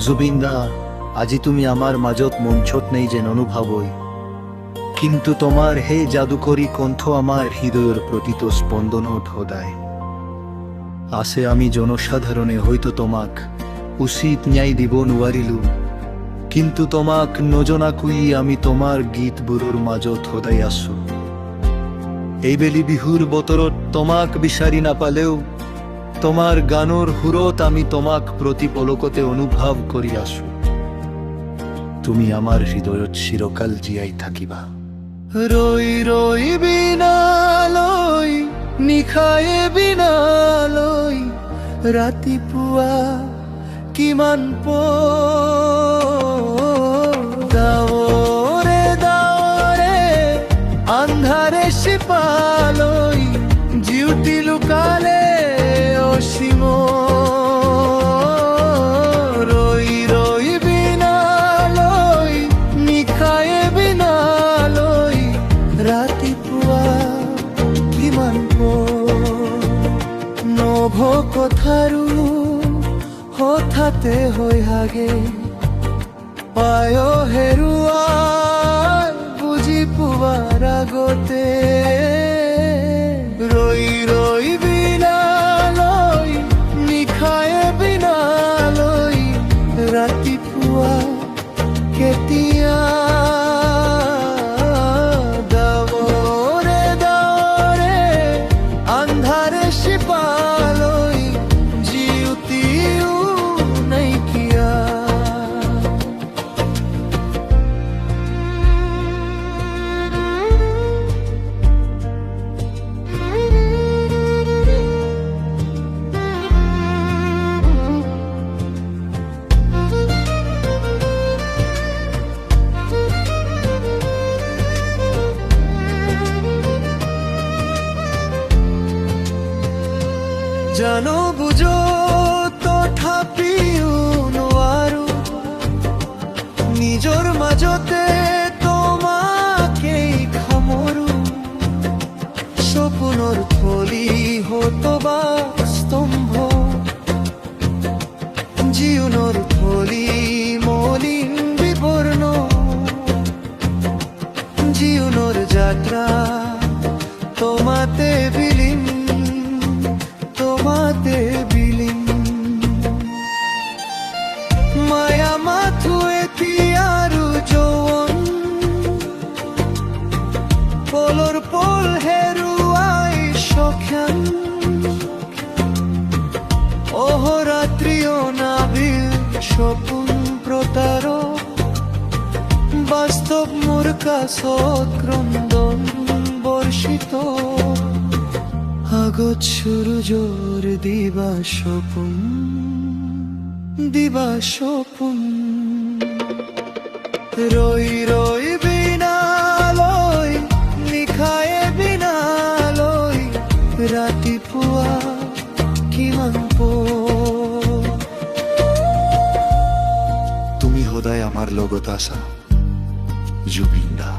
জুবিনদা, আজি তুমি আমাৰ মাজত মঞ্চত নেই যেন অনুভৱ হয়, কিন্তু তোমাৰ সেই যাদুকৰী কণ্ঠ আমাৰ হৃদয়ৰ প্ৰতিটো স্পন্দনত সদায় আছে। আমি জনসাধাৰণে হয়তো তোমাক উচিত ন্যায় দিব নোৱাৰিলো, কিন্তু তোমাক নজনাকৈ আমি তোমাৰ গীতবোৰৰ মাজত সদায় আছো। এইবেলি বিহুৰ বতৰত তোমাক বিচাৰি নাপালেও তোমাৰ গানৰ সুৰত আমি তোমাক প্ৰতি পলকতে অনুভৱ কৰি আছো। তুমি আমাৰ হৃদয়ত চিৰকাল জীয়াই থাকিবা। ৰৈ ৰৈ বিনালৈ, নিশায়ে বিনালৈ, ৰাতিপুৱা কিমান ডাৱৰে ডাৱৰে আন্ধাৰে সিপালৈ, জিউতি লুকালে অসীম। ৰৈ ৰৈ বিনালৈ, নিশায়ে বিনালৈ, ৰাতিপুৱা কিমান নভ কথাৰো হঠাতে হৈ হাগে, পায় হেৰুৱাই বুজি পোৱাৰ আগতে। ৰৈ ৰৈ বিনালৈ, নিশায়ে বিনালৈ, ৰাতিপুৱা কেতিয়া ডাৱৰে ডাৱৰে আন্ধাৰে সিপালৈ, জিউতিও নাইকিয়া। জানো বুঝো তথাপিও নোৱাৰো, নিজৰ মাজতে তোমাকেই সামৰো। সপোনৰ থলি হতবা স্তম্ভ, জীৱনৰ থলি মলিন বিবৰ্ণ, জীৱনৰ যাত্ৰা তোমাতে বিলীন, তোমাতে বিলীন। মায়া মাথো এতিয়াৰো যৌৱন, পলৰ পল হেৰুৱাই সখ্যান। অহৰাত্ৰি অনাবিল সপোন প্ৰতাৰক, বাস্তৱ মোৰ কাছত ক্ৰন্দন বৰ্ষিত। আগত সূৰ্যৰ দিবা সপন, দিবা সপন। ৰই ৰই বিনালৈ, নিশায়ে বিনালৈ, ৰাতিপুৱা কিমান তুমি সদায় আমাৰ লগত আছা জুবিনদা।